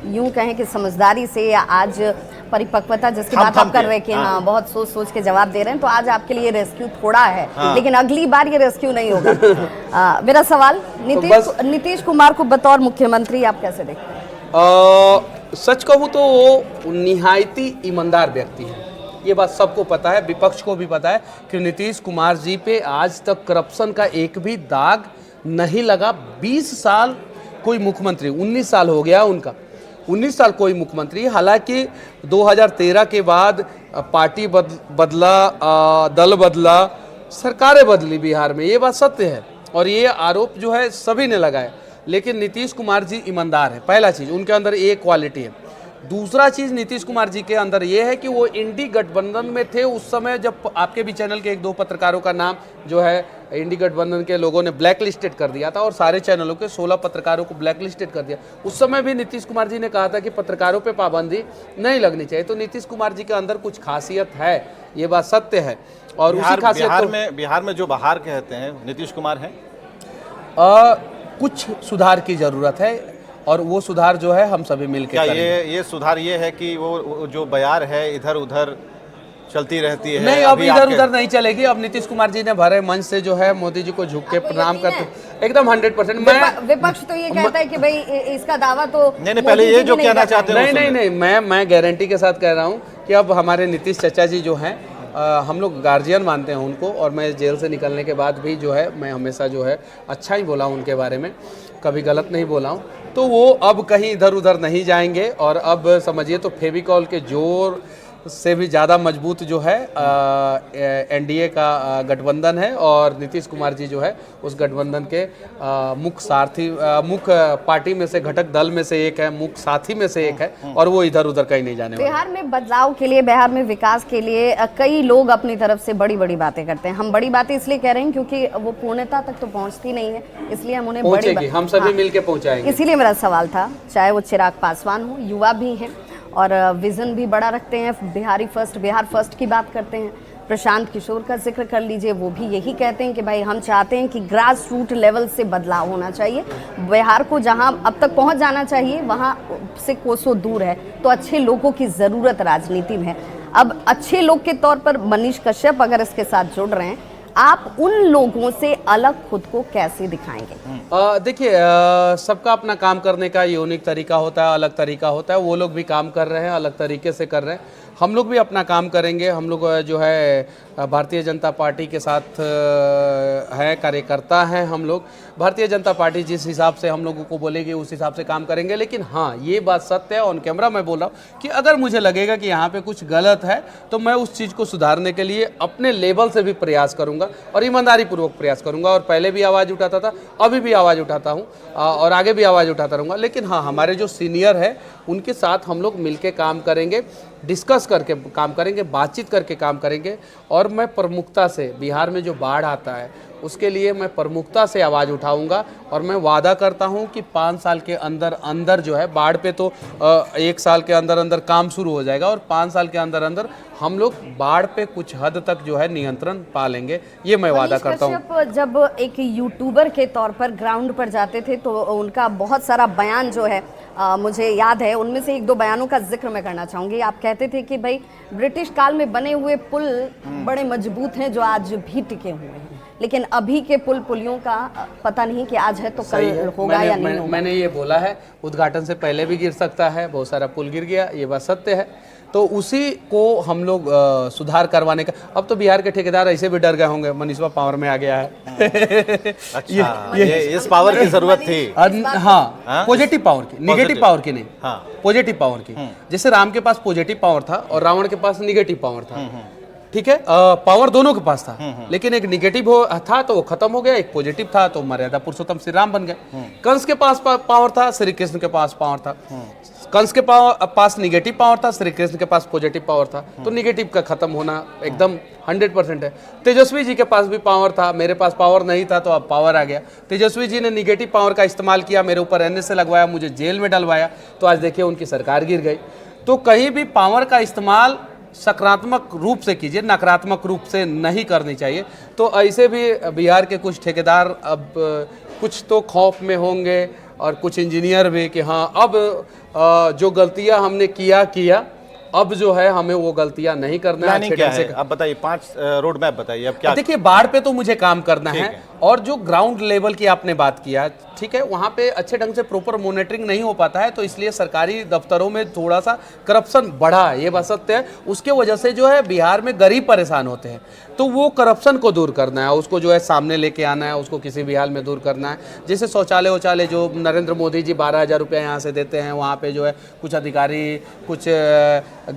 यूं कहें कि समझदारी से या आज परिपक्वता जिसकी बात आप कर रहे हैं कि हाँ बहुत सोच सोच के जवाब दे रहे हैं, तो आज आपके लिए रेस्क्यू थोड़ा है, लेकिन अगली बार ये रेस्क्यू नहीं होगा। मेरा सवाल, नीतीश कुमार को बतौर मुख्यमंत्री आप कैसे देखते हैं? सच कहूँ तो वो निहायती ईमानदार व्यक्ति है, ये बात सबको पता है, विपक्ष को भी पता है कि नीतीश कुमार जी पे आज तक करप्शन का एक भी दाग नहीं लगा। 20 साल कोई मुख्यमंत्री, 19 साल हो गया उनका, 19 साल कोई मुख्यमंत्री। हालांकि 2013 के बाद पार्टी बदला, दल बदला, सरकारें बदली बिहार में, ये बात सत्य है और ये आरोप जो है सभी ने लगाया। लेकिन नीतीश कुमार जी ईमानदार है, पहला चीज़, उनके अंदर ये क्वालिटी है। दूसरा चीज़ नीतीश कुमार जी के अंदर ये है कि वो इंडी गठबंधन में थे उस समय, जब आपके भी चैनल के 1-2 पत्रकारों का नाम जो है इंडी गठबंधन के लोगों ने ब्लैक लिस्टेड कर दिया था और सारे चैनलों के 16 पत्रकारों को ब्लैक लिस्टेड कर दिया। उस समय भी नीतीश कुमार जी ने कहा था कि पत्रकारों पे पाबंदी नहीं लगनी चाहिए। तो नीतीश कुमार जी के अंदर कुछ खासियत है, ये बात सत्य है। और उसी खासियत बिहार में जो बहार कहते हैं नीतीश कुमार हैं। कुछ सुधार की जरूरत है और वो सुधार जो है हम सभी मिलकर करेंगे। ये सुधार ये है कि वो जो बयार है इधर उधर चलती रहती है? नहीं, अब इधर उधर नहीं चलेगी। अब नीतीश कुमार जी ने भरे मंच से जो है मोदी जी को झुक के प्रणाम करते एकदम 100%। विपक्ष तो ये कहता है कि भाई इसका दावा तो नहीं, पहले ये जो कहना चाहते हैं नहीं, मैं गारंटी के साथ कह रहा हूँ कि अब हमारे नीतीश चाचा जी जो हैं, हम लोग गार्जियन मानते हैं उनको, और मैं जेल से निकलने के बाद भी जो है मैं हमेशा जो है अच्छा ही बोला हूँ उनके बारे में, कभी गलत नहीं बोला हूँ। तो वो अब कहीं इधर उधर नहीं जाएंगे और अब समझिए तो फेविकॉल के जोर से भी ज़्यादा मजबूत जो है एनडीए का गठबंधन है और नीतीश कुमार जी जो है उस गठबंधन के मुख्य सारथी, मुख्य पार्टी में से, घटक दल में से एक है, मुख्य साथी में से एक है और वो इधर उधर कहीं नहीं जाने वाले। बिहार में बदलाव के लिए, बिहार में विकास के लिए कई लोग अपनी तरफ से बड़ी बड़ी बातें करते हैं। हम बड़ी बातें इसलिए कह रहे हैं क्योंकि वो पूर्णता तक तो पहुँचती नहीं है, इसलिए हम उन्हें पहुँचेगी, हम सभी मिलकर पहुँचाएंगे। इसीलिए मेरा सवाल था, चाहे वो चिराग पासवान हो, युवा भी हैं और विजन भी बड़ा रखते हैं, बिहार फर्स्ट की बात करते हैं। प्रशांत किशोर का जिक्र कर लीजिए, वो भी यही कहते हैं कि भाई हम चाहते हैं कि ग्रास रूट लेवल से बदलाव होना चाहिए। बिहार को जहां अब तक पहुंच जाना चाहिए वहां से कोसों दूर है, तो अच्छे लोगों की ज़रूरत राजनीति में है। अब अच्छे लोग के तौर पर मनीष कश्यप अगर इसके साथ जुड़ रहे हैं, आप उन लोगों से अलग खुद को कैसे दिखाएंगे? देखिए, सबका अपना काम करने का यूनिक तरीका होता है, अलग तरीका होता है। वो लोग भी काम कर रहे हैं, अलग तरीके से कर रहे हैं, हम लोग भी अपना काम करेंगे। हम लोग जो है भारतीय जनता पार्टी के साथ है, कार्यकर्ता हैं हम लोग। भारतीय जनता पार्टी जिस हिसाब से हम लोगों को बोलेगी उस हिसाब से काम करेंगे। लेकिन हाँ, ये बात सत्य है, ऑन कैमरा मैं बोल रहा हूँ कि अगर मुझे लगेगा कि यहाँ पे कुछ गलत है तो मैं उस चीज़ को सुधारने के लिए अपने लेवल से भी प्रयास करूँगा। करूंगा और ईमानदारी पूर्वक प्रयास करूंगा। और पहले भी आवाज़ उठाता था, अभी भी आवाज़ उठाता हूं और आगे भी आवाज़ उठाता रहूँगा। लेकिन हाँ, हमारे जो सीनियर है उनके साथ हम लोग मिलके काम करेंगे, डिस्कस करके काम करेंगे, बातचीत करके काम करेंगे। और मैं प्रमुखता से बिहार में जो बाढ़ आता है उसके लिए मैं प्रमुखता से आवाज़ उठाऊंगा। और मैं वादा करता हूं कि 5 साल के अंदर अंदर जो है, बाढ़ पे तो 1 साल के अंदर अंदर काम शुरू हो जाएगा और 5 साल के अंदर अंदर हम लोग बाढ़ पे कुछ हद तक जो है नियंत्रण पा लेंगे, ये मैं वादा करता हूँ। जब एक यूट्यूबर के तौर पर ग्राउंड पर जाते थे तो उनका बहुत सारा बयान जो है मुझे याद है, उनमें से 1-2 बयानों का जिक्र मैं करना चाहूँगी। आप कहते थे कि भाई ब्रिटिश काल में बने हुए पुल बड़े मजबूत हैं जो आज भी टिके हुए हैं, लेकिन अभी के पुल पुलियों का पता नहीं कि आज है तो कल होगा या नहीं होगा। मैंने ये बोला है, उद्घाटन से पहले भी गिर सकता है, बहुत सारा पुल गिर गया, ये बात सत्य है। तो उसी को हम लोग सुधार करवाने का, अब तो बिहार के ठेकेदार ऐसे भी डर गए होंगे, मनीषवा पावर में आ गया है। अच्छा, ये इस पावर की जरूरत थी। हाँ, पॉजिटिव पावर की, निगेटिव पावर की नहीं, पॉजिटिव पावर की। जैसे राम के पास पॉजिटिव पावर था और रावण के पास निगेटिव पावर था, ठीक है, पावर दोनों के पास था, लेकिन एक निगेटिव था तो वो खत्म हो गया, एक पॉजिटिव था तो मर्यादा पुरुषोत्तम श्री राम बन गए। कंस के पास पावर था, श्री कृष्ण के पास पावर था। कंस के पास निगेटिव पावर था, श्री कृष्ण के पास पॉजिटिव पावर था, तो निगेटिव का खत्म होना एकदम 100% है। तेजस्वी जी के पास भी पावर था, मेरे पास पावर नहीं था तो अब पावर आ गया। तेजस्वी जी ने निगेटिव पावर का इस्तेमाल किया, मेरे ऊपर NSA लगवाया, मुझे जेल में डलवाया, तो आज देखिए उनकी सरकार गिर गई। तो कहीं भी पावर का इस्तेमाल सकारात्मक रूप से कीजिए, नकारात्मक रूप से नहीं करनी चाहिए। तो ऐसे भी बिहार के कुछ ठेकेदार अब कुछ तो खौफ में होंगे और कुछ इंजीनियर भी कि हाँ, अब जो गलतियां हमने किया, अब जो है हमें वो गलतियां नहीं करना है। क्या है? अब बताइए, 5 रोड मैप बताइए अब क्या। देखिए, बाढ़ पे तो मुझे काम करना है और जो ग्राउंड लेवल की आपने बात किया, ठीक है, वहाँ पे अच्छे ढंग से प्रॉपर मॉनिटरिंग नहीं हो पाता है, तो इसलिए सरकारी दफ्तरों में थोड़ा सा करप्शन बढ़ा है, ये बात सत्य है। उसके वजह से जो है बिहार में गरीब परेशान होते हैं, तो वो करप्शन को दूर करना है, उसको जो है सामने लेके आना है, उसको किसी भी हाल में दूर करना है। जैसे शौचालय जो नरेंद्र मोदी जी 12,000 रुपया यहाँ से देते हैं, वहाँ पे जो है कुछ अधिकारी, कुछ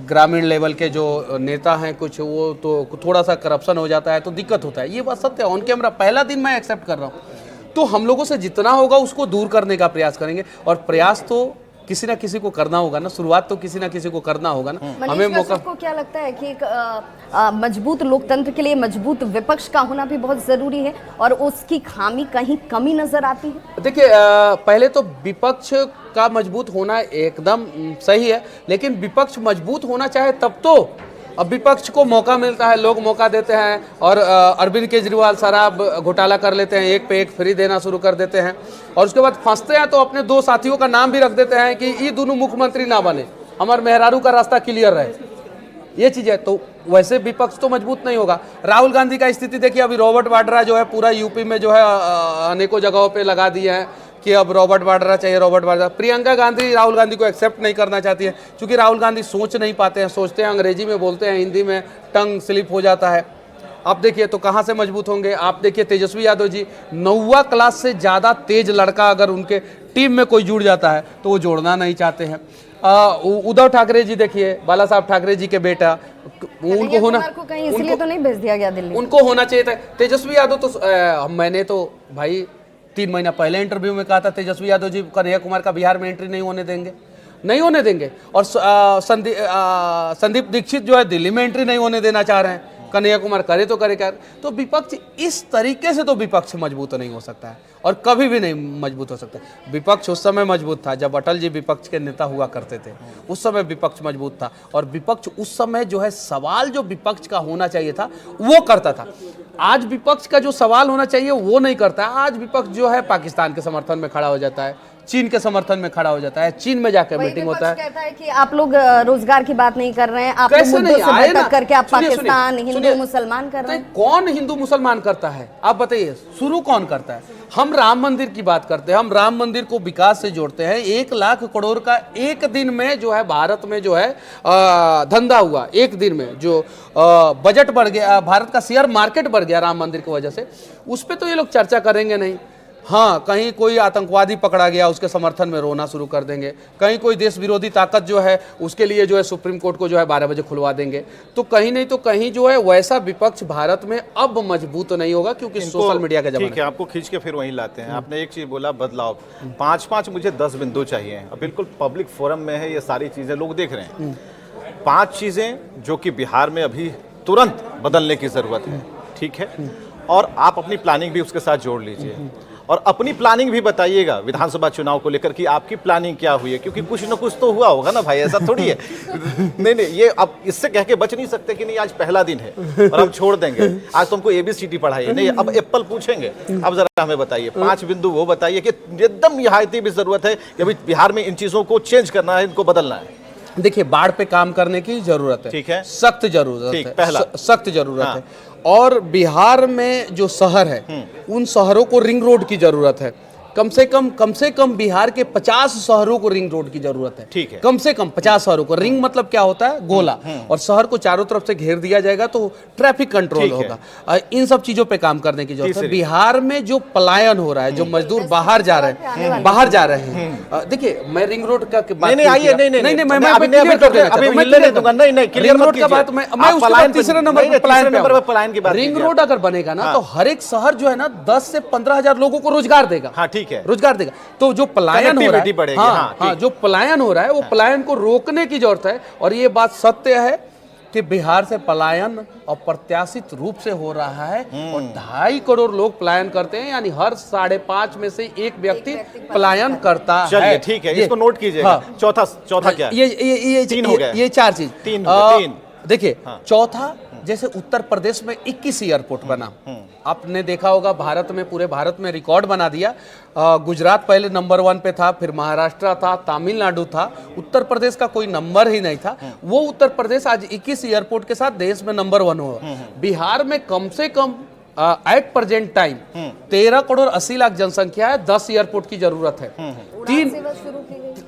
ग्रामीण लेवल के जो नेता हैं, कुछ वो तो थोड़ा सा करप्शन हो जाता है तो दिक्कत होता है, ये बात सत्य है। ऑन कैमरा पहला दिन मैं एक्सेप्ट कर रहा हूँ, तो हम लोगों से जितना होगा उसको दूर करने का प्रयास करेंगे। और प्रयास तो किसी ना किसी को करना होगा ना, शुरुआत तो किसी ना किसी को करना होगा ना। हमें मौका, को क्या लगता है कि एक मजबूत लोकतंत्र के लिए मजबूत विपक्ष का होना भी बहुत जरूरी है और उसकी खामी कहीं कमी नजर आती है? देखिए, पहले तो विपक्ष का मजबूत होना एकदम सही है, लेकिन विपक्ष मजबूत होना चाहे तब तो, अब विपक्ष को मौका मिलता है, लोग मौका देते हैं और अरविंद केजरीवाल शराब घोटाला कर लेते हैं, 1 पे 1 फ्री देना शुरू कर देते हैं और उसके बाद फंसते हैं तो अपने 2 साथियों का नाम भी रख देते हैं कि ये दोनों मुख्यमंत्री ना बने, हमारे मेहरारू का रास्ता क्लियर रहे, ये चीज़ है। तो वैसे विपक्ष तो मजबूत नहीं होगा। राहुल गांधी का स्थिति देखिए, अभी रॉबर्ट वाड्रा जो है पूरा यूपी में जो है अनेकों जगहों पे लगा दिए हैं कि अब रॉबर्ट वाड्रा चाहिए, रॉबर्ट वाड्रा। प्रियंका गांधी राहुल गांधी को एक्सेप्ट नहीं करना चाहती है, क्योंकि राहुल गांधी सोच नहीं पाते हैं, सोचते हैं अंग्रेजी में, बोलते हैं हिंदी में, टंग स्लिप हो जाता है। आप देखिए तो कहाँ से मजबूत होंगे। आप देखिए तेजस्वी यादव जी, 9वीं क्लास से ज़्यादा तेज लड़का अगर उनके टीम में कोई जुड़ जाता है तो वो जोड़ना नहीं चाहते हैं। उद्धव ठाकरे जी देखिए, बाला साहब ठाकरे जी के बेटा, उनको होना, इसलिए तो नहीं भेज दिया गया दिल्ली, उनको होना चाहिए था। तेजस्वी यादव तो मैंने तो भाई 3 महीना पहले इंटरव्यू में कहा था तेजस्वी यादव जी कन्हैया कुमार का बिहार में एंट्री नहीं होने देंगे, और संदीप दीक्षित जो है दिल्ली में एंट्री नहीं होने देना चाह रहे हैं। कन्हैया कुमार करे तो करे क्या। तो विपक्ष इस तरीके से तो विपक्ष मजबूत नहीं हो सकता है और कभी भी नहीं मजबूत हो सकता है। विपक्ष उस समय मजबूत था जब अटल जी विपक्ष के नेता हुआ करते थे, उस समय विपक्ष मजबूत था और विपक्ष उस समय जो है सवाल जो विपक्ष का होना चाहिए था वो करता था। आज विपक्ष का जो सवाल होना चाहिए वो नहीं करता है। आज विपक्ष जो है पाकिस्तान के समर्थन में खड़ा हो जाता है, चीन के समर्थन में खड़ा हो जाता है, चीन में जाकर मीटिंग होता है। कहता है कि आप लोग रोजगार की बात नहीं कर रहे हैं, आप मुद्दों से भटक करके आप पाकिस्तान, हिंदू मुसलमान कर रहे हैं। कौन हिंदू मुसलमान करता है आप बताइए? शुरू कौन करता है? हम राम मंदिर की बात करते हैं, हम राम मंदिर को विकास से जोड़ते हैं। 1 लाख करोड़ का एक दिन में जो है भारत में जो है धंधा हुआ, एक दिन में जो बजट बढ़ गया, भारत का शेयर मार्केट बढ़ गया राम मंदिर की वजह से, उस पर तो ये लोग चर्चा करेंगे नहीं। हाँ, कहीं कोई आतंकवादी पकड़ा गया उसके समर्थन में रोना शुरू कर देंगे, कहीं कोई देश विरोधी ताकत जो है उसके लिए जो है सुप्रीम कोर्ट को जो है 12 बजे खुलवा देंगे। तो कहीं नहीं तो कहीं जो है वैसा विपक्ष भारत में अब मजबूत नहीं होगा, क्योंकि सोशल मीडिया का जमाना ठीक है, आपको खींच के फिर वहीं लाते हैं। आपने एक चीज बोला बदलाव, 5 मुझे 10 बिंदु चाहिए। अब बिल्कुल पब्लिक फोरम में है, ये सारी चीजें लोग देख रहे हैं। 5 चीजें जो कि बिहार में अभी तुरंत बदलने की जरूरत है, ठीक है, और आप अपनी प्लानिंग भी उसके साथ जोड़ लीजिए और अपनी प्लानिंग भी बताइएगा विधानसभा चुनाव को लेकर कि आपकी प्लानिंग क्या हुई है, क्योंकि कुछ ना कुछ तो हुआ होगा ना भाई, ऐसा थोड़ी है। नहीं, ये अब इससे कह के बच नहीं सकते कि नहीं आज पहला दिन है और हम छोड़ देंगे, आज तुमको ABCD पढ़ाइए, नहीं अब एप्पल पूछेंगे। अब जरा हमें बताइए 5 बिंदु वो बताइए कि एकदम निहायती भी जरूरत है कि अभी बिहार में इन चीजों को चेंज करना है, इनको बदलना है। देखिए, बाढ़ पे काम करने की जरूरत है, ठीक है, सख्त जरूरत है, पहला सख्त जरूरत है। और बिहार में जो शहर है उन शहरों को रिंग रोड की जरूरत है। कम से कम बिहार के 50 शहरों को रिंग रोड की जरूरत है। ठीक है, कम से कम 50 शहरों को। रिंग मतलब क्या होता है? गोला। और शहर को चारों तरफ से घेर दिया जाएगा तो ट्रैफिक कंट्रोल होगा। इन सब चीजों पे काम करने की जरूरत है। बिहार में जो पलायन हो रहा है, जो मजदूर बाहर जा रहे हैं, देखिए मैं रिंग रोड का नहीं, मैं तीसरे नंबर पर पलायन की बात। रिंग रोड अगर बनेगा ना तो हर एक शहर जो है ना 10 से 15 हजार लोगों को रोजगार देगा। हाँ, ठीक है, रोजगार देगा। तो जो पलायन हो रहा है, हाँ, जो पलायन हो रहा है वो पलायन को रोकने की जरूरत है। और ये बात सत्य है कि बिहार से पलायन अप्रत्याशित रूप से हो रहा है और 2.5 करोड़ लोग पलायन करते हैं, यानी हर 5.5 में से एक व्यक्ति पलायन करता है। चलिए ठीक है, इसको नोट कीजिएगा। चौथा क्या है? ये 3 हो गया, ये 4 चीज। तीन देखिए, चौथा, जैसे उत्तर प्रदेश में 21 एयरपोर्ट बना। आपने देखा होगा भारत में, पूरे भारत में रिकॉर्ड बना दिया। गुजरात पहले नंबर 1 पे था, फिर महाराष्ट्र था, तमिलनाडु था, उत्तर प्रदेश का कोई नंबर ही नहीं था। वो उत्तर प्रदेश आज 21 एयरपोर्ट के साथ देश में नंबर 1 हुआ। बिहार में कम से कम at present time 13 crore 80 lakh जनसंख्या है, 10 एयरपोर्ट की जरूरत है।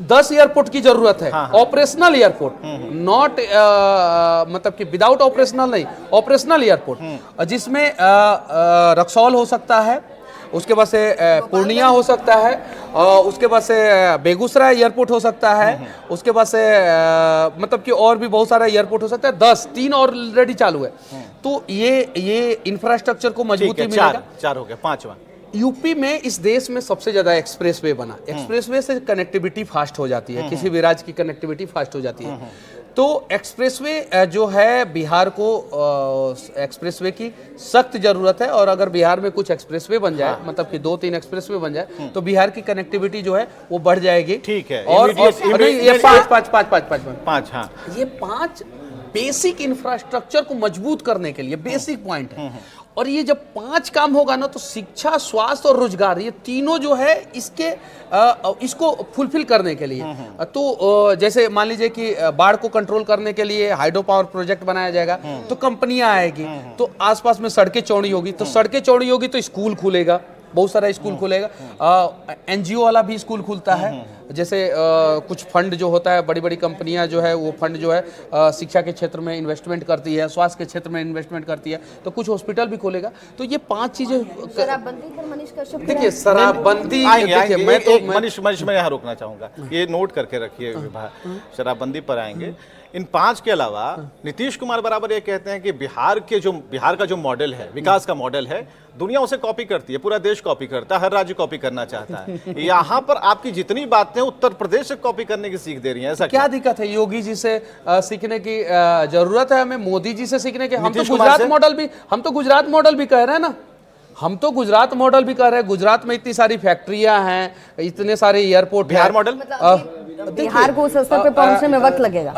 10 एयरपोर्ट की जरूरत है। ऑपरेशनल एयरपोर्ट, नॉट मतलब कि विदाउट ऑपरेशनल नहीं, ऑपरेशनल एयरपोर्ट, जिसमें रक्सौल हो सकता है, उसके बाद से पूर्णिया हो सकता है, उसके बाद से बेगूसराय एयरपोर्ट हो सकता है, उसके बाद से मतलब कि और भी बहुत सारा एयरपोर्ट हो सकता है। 3 ऑलरेडी चालू है। तो ये इंफ्रास्ट्रक्चर को मजबूती मिलेगा। 4 हो गया। 5वां, यूपी में इस देश में सबसे ज्यादा एक्सप्रेसवे बना। एक्सप्रेसवे से कनेक्टिविटी फास्ट हो जाती है, किसी भी राज्य की कनेक्टिविटी फास्ट हो जाती है। तो एक्सप्रेसवे जो है, बिहार को एक्सप्रेसवे की सख्त जरूरत है। और अगर बिहार में कुछ एक्सप्रेसवे बन जाए, मतलब कि 2-3 एक्सप्रेसवे बन जाए, तो बिहार की कनेक्टिविटी जो है वो बढ़ जाएगी। ठीक है। और ये 5 हाँ, ये 5 बेसिक इंफ्रास्ट्रक्चर को मजबूत करने के लिए बेसिक पॉइंट है। और ये जब 5 काम होगा ना, तो शिक्षा, स्वास्थ्य और रोजगार, ये तीनों जो है इसको फुलफिल करने के लिए, तो जैसे मान लीजिए कि बाढ़ को कंट्रोल करने के लिए हाइड्रो पावर प्रोजेक्ट बनाया जाएगा, तो कंपनियां आएगी, तो आसपास में सड़कें चौड़ी होगी, तो सड़कें चौड़ी होगी तो स्कूल खुलेगा, बहुत सारा स्कूल खुलेगा। NGO वाला भी स्कूल खुलता है। जैसे कुछ फंड जो होता है, बड़ी बड़ी कंपनियां जो है वो फंड जो है शिक्षा के क्षेत्र में इन्वेस्टमेंट करती है, स्वास्थ्य के क्षेत्र में इन्वेस्टमेंट करती है, तो कुछ हॉस्पिटल भी खोलेगा। तो ये 5 चीजें। शराबबंदी पर मनीष कश्यप, देखिए शराबबंदी, मनीष मैं यहाँ रोकना चाहूंगा, ये नोट करके रखिए, शराबबंदी पर आएंगे। इन 5 के अलावा नीतीश कुमार बराबर ये कहते हैं कि बिहार का जो मॉडल है, विकास का मॉडल है, दुनिया उसे कॉपी करती है, पूरा देश कॉपी करता है, हर राज्य कॉपी करना चाहता है। यहाँ पर आपकी जितनी बातें उत्तर प्रदेश से कॉपी करने की सीख दे रही हैं, ऐसा क्या दिक्कत है? योगी जी से सीखने की जरूरत है हमें, मोदी जी से सीखने की। हम तो गुजरात मॉडल भी कह रहे हैं ना, हम तो गुजरात मॉडल भी कह रहे हैं। गुजरात में इतनी सारी फैक्ट्रियां हैं, इतने सारे एयरपोर्ट। बिहार मॉडल, बिहार को उस स्तर पे पहुंचने में वक्त लगेगा।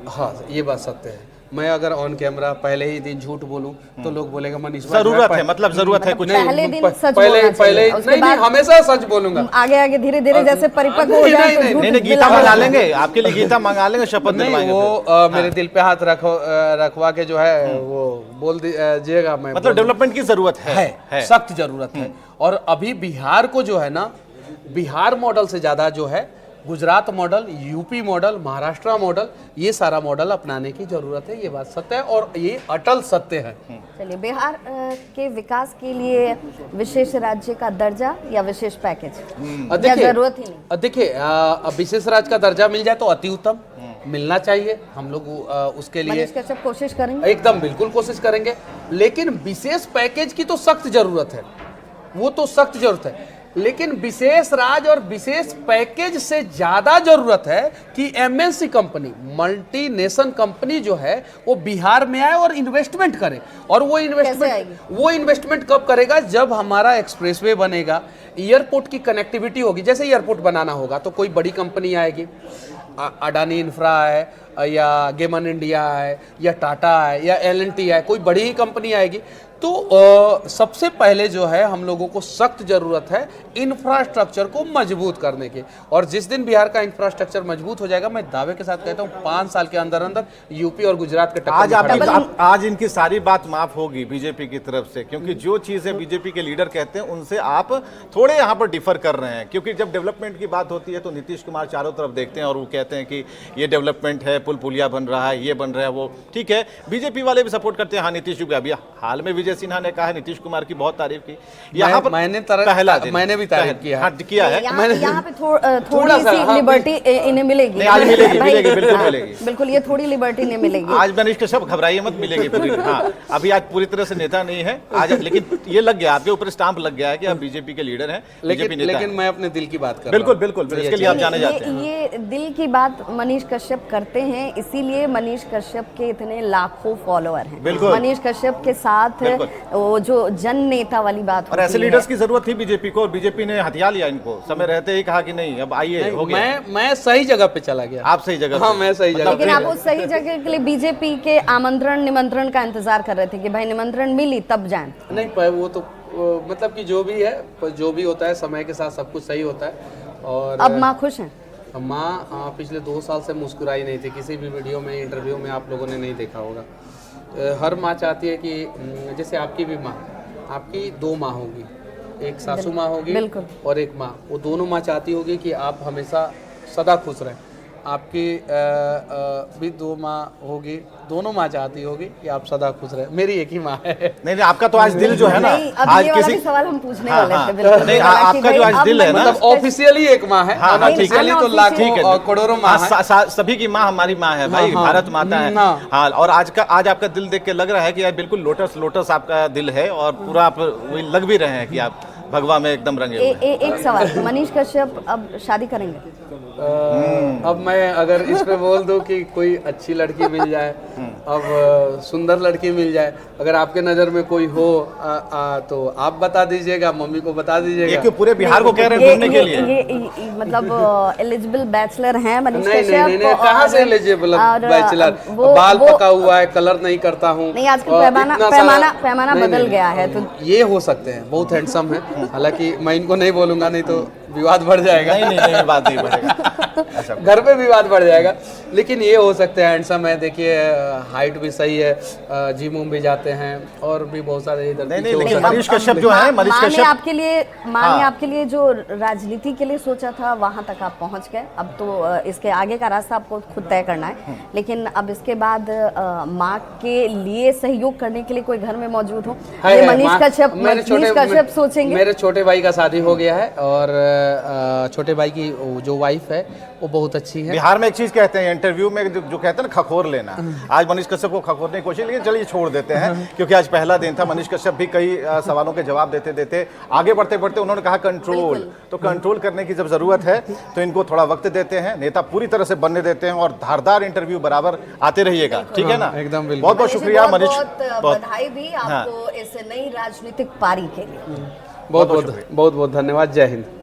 हाँ, ये बात सत्य है। मैं अगर ऑन कैमरा पहले ही दिन झूठ बोलूं तो लोग बोलेगा मनीष जरूरत है, मतलब जरूरत है कुछ पहले दिन सच पहले नहीं, हमेशा सच बोलूंगा। आगे धीरे जैसे परिपक्व हो जाए तो नहीं, गीता मंगा लेंगे आपके लिए, गीता मंगा लेंगे, शपथ दिलवाएंगे। वो मेरे दिल पे हाथ रखवा के जो है वो बोल दीजिएगा। मैं मतलब डेवलपमेंट की जरूरत है, सख्त जरूरत है। और अभी बिहार को जो है ना, बिहार मॉडल से ज्यादा जो है Gujarat model, UP model, Maharashtra model, ये सारा मॉडल अपनाने की जरूरत है। ये बात सत्य है और ये अटल सत्य है। चलिए, बिहार के विकास के लिए विशेष राज्य का दर्जा या विशेष पैकेज या जरूरत ही नहीं? देखिए, विशेष राज्य का दर्जा मिल जाए तो अति उत्तम, मिलना चाहिए। हम लोग उसके लिए मनीष कश्यप कोशिश करेंगे, एकदम बिल्कुल कोशिश करेंगे, लेकिन विशेष पैकेज की तो सख्त जरूरत है, वो तो सख्त जरूरत है। लेकिन विशेष राज्य और विशेष पैकेज से ज्यादा जरूरत है कि एमएनसी कंपनी, मल्टीनेशनल कंपनी जो है वो बिहार में आए और इन्वेस्टमेंट करे। और वो इन्वेस्टमेंट कब करेगा? जब हमारा एक्सप्रेसवे बनेगा, एयरपोर्ट की कनेक्टिविटी होगी। जैसे एयरपोर्ट बनाना होगा तो कोई बड़ी कंपनी आएगी, अडानी इंफ्रा है या गेमन इंडिया है या टाटा है या एल&टी है, कोई बड़ी ही कंपनी आएगी। तो सबसे पहले जो है हम लोगों को सख्त जरूरत है इंफ्रास्ट्रक्चर को मजबूत करने की। और जिस दिन बिहार का इंफ्रास्ट्रक्चर मजबूत हो जाएगा, मैं दावे के साथ कहता हूँ 5 साल के अंदर अंदर यूपी और गुजरात के टक्कर आज इनकी सारी बात माफ होगी बीजेपी की तरफ से, क्योंकि जो चीजें बीजेपी के लीडर कहते हैं उनसे आप थोड़े यहाँ पर डिफर कर रहे हैं। क्योंकि जब डेवलपमेंट की बात होती है तो नीतीश कुमार चारों तरफ देखते हैं और वो कहते हैं कि ये डेवलपमेंट है, पुल पुलिया बन रहा है, ये बन रहा है, वो ठीक है। बीजेपी वाले भी सपोर्ट करते हैं। हाँ, नीतीश जी अभी हाल में विजय सिन्हा ने कहा है, नीतीश कुमार की बहुत तारीफ की। यहाँ पर मैंने भी तारीफ किया है। हाँ, किया है। यहाँ पे थोड़ी सी लिबर्टी इन्हें मिलेगी। आज मिलेगी, बिल्कुल मिलेगी, बिल्कुल, ये थोड़ी लिबर्टी नहीं मिलेगी आज। मनीष कश्यप घबराइए मत, मिलेगी पूरी। हाँ, अभी आज पूरी तरह से नेता नहीं है आज, लेकिन ये लग गया, आपके ऊपर स्टाम्प लग गया है कि आप बीजेपी के लीडर हैं, बीजेपी नेता। लेकिन मैं अपने दिल की बात कर रहा हूं। बिल्कुल, इसके लिए आप जाने जाते हैं। ये दिल की बात मनीष कश्यप करते हैं, इसीलिए मनीष कश्यप के इतने लाखों फॉलोअर हैं। मनीष कश्यप के साथ वो जो जन नेता वाली बात और ऐसे लीडर्स की जरूरत थी बीजेपी को, और बीजेपी ने हथिया लिया इनको। समय रहते ही कहा कि नहीं, अब आइए, हो गया। मैं सही जगह पे चला गया। आप सही जगह? हाँ, मैं सही जगह। लेकिन आप उस सही जगह के लिए बीजेपी के आमंत्रण निमंत्रण का इंतजार कर रहे थे कि भाई निमंत्रण मिली तब जाएं। नहीं, वो तो मतलब कि जो भी है, जो भी होता है समय के साथ सब कुछ सही होता है। और अब माँ खुश हैं? माँ पिछले 2 साल से मुस्कुराई नहीं थी। किसी भी वीडियो में, इंटरव्यू में आप लोगों ने नहीं देखा होगा। हर माँ चाहती है कि जैसे आपकी भी माँ, आपकी 2 माँ होगी, एक सासू माँ होगी और एक माँ। वो दोनों माँ चाहती होगी कि आप हमेशा सदा खुश रहें। आपकी भी 2 माँ होगी, दोनों माँ चाहती होगी कि आप सदा खुश रहे। मेरी एक ही माँ है। नहीं, आपका तो आज दिल जो है ना, आज किसी सवाल हम पूछने वाले थे। बिल्कुल नहीं, आपका जो आज दिल है ना, मतलब ऑफिशियली एक माँ है, ऑफिशियली तो लाखों करोड़ों माँ है। सभी की माँ हमारी माँ है भाई, भारत माता है। हाँ, और आज आपका दिल देख के लग रहा है कि यार बिल्कुल लोटस आपका दिल है, और पूरा आप वही लग भी रहे हैं कि आप भगवा में एकदम रंगे हुए। एक सवाल, मनीष कश्यप अब शादी करेंगे? अब मैं अगर इस पे बोल दूं कि कोई अच्छी लड़की मिल जाए, अब सुंदर लड़की मिल जाए, अगर आपके नजर में कोई हो तो आप बता दीजिएगा, मम्मी को बता दीजिएगा। ये क्यों पूरे बिहार को कह रहे हैं ढूंढने के लिए? ये मतलब एलिजिबल बैचलर हैं मनीष कश्यप? नहीं, कहाँ से एलिजिबल बैचलर? बाल पका हुआ है, कलर नहीं करता हूँ। नहीं, आजकल पैमाना बदल गया है, तो ये हो सकते हैं, बहुत हैंडसम है। हालांकि मैं इनको नहीं बोलूंगा, नहीं तो विवाद बढ़ जाएगा। नहीं, बात नहीं बढ़ेगा। अच्छा, घर पे विवाद बढ़ जाएगा। लेकिन ये हो सकते हैं, हैंडसम है, देखिए हाइट भी सही है, जिम भी जाते हैं, और भी बहुत सारे इधर। नहीं, लेकिन मनीष कश्यप जो है, मनीष कश्यप माँ ने आपके लिए जो राजनीति के लिए सोचा था वहां तक आप पहुंच गए। अब तो इसके आगे का रास्ता आपको खुद तय करना है। लेकिन अब इसके बाद माँ के लिए सहयोग करने के लिए कोई घर में मौजूद हो? मनीष कश्यप सोचेंगे। मेरे छोटे भाई का शादी हो गया है, और छोटे भाई की जो वाइफ है वो बहुत अच्छी है। बिहार में एक चीज कहते हैं इंटरव्यू में, जो कहते हैं ना खखोर लेना। आज मनीष कश्यप को खखोरने की कोशिश, लेकिन चलिए छोड़ देते हैं, क्योंकि आज पहला दिन था। मनीष कश्यप भी कई सवालों के जवाब देते आगे बढ़ते उन्होंने कहा कंट्रोल। तो कंट्रोल करने की जब जरूरत है तो इनको थोड़ा वक्त देते हैं, नेता पूरी तरह से बनने देते हैं, और धारदार इंटरव्यू बराबर आते रहिएगा, ठीक है ना? एकदम बिल्कुल। बहुत बहुत शुक्रिया मनीष, बधाई भी आपको इस नई राजनीतिक पारी के लिए। बहुत बहुत धन्यवाद। जय हिंद।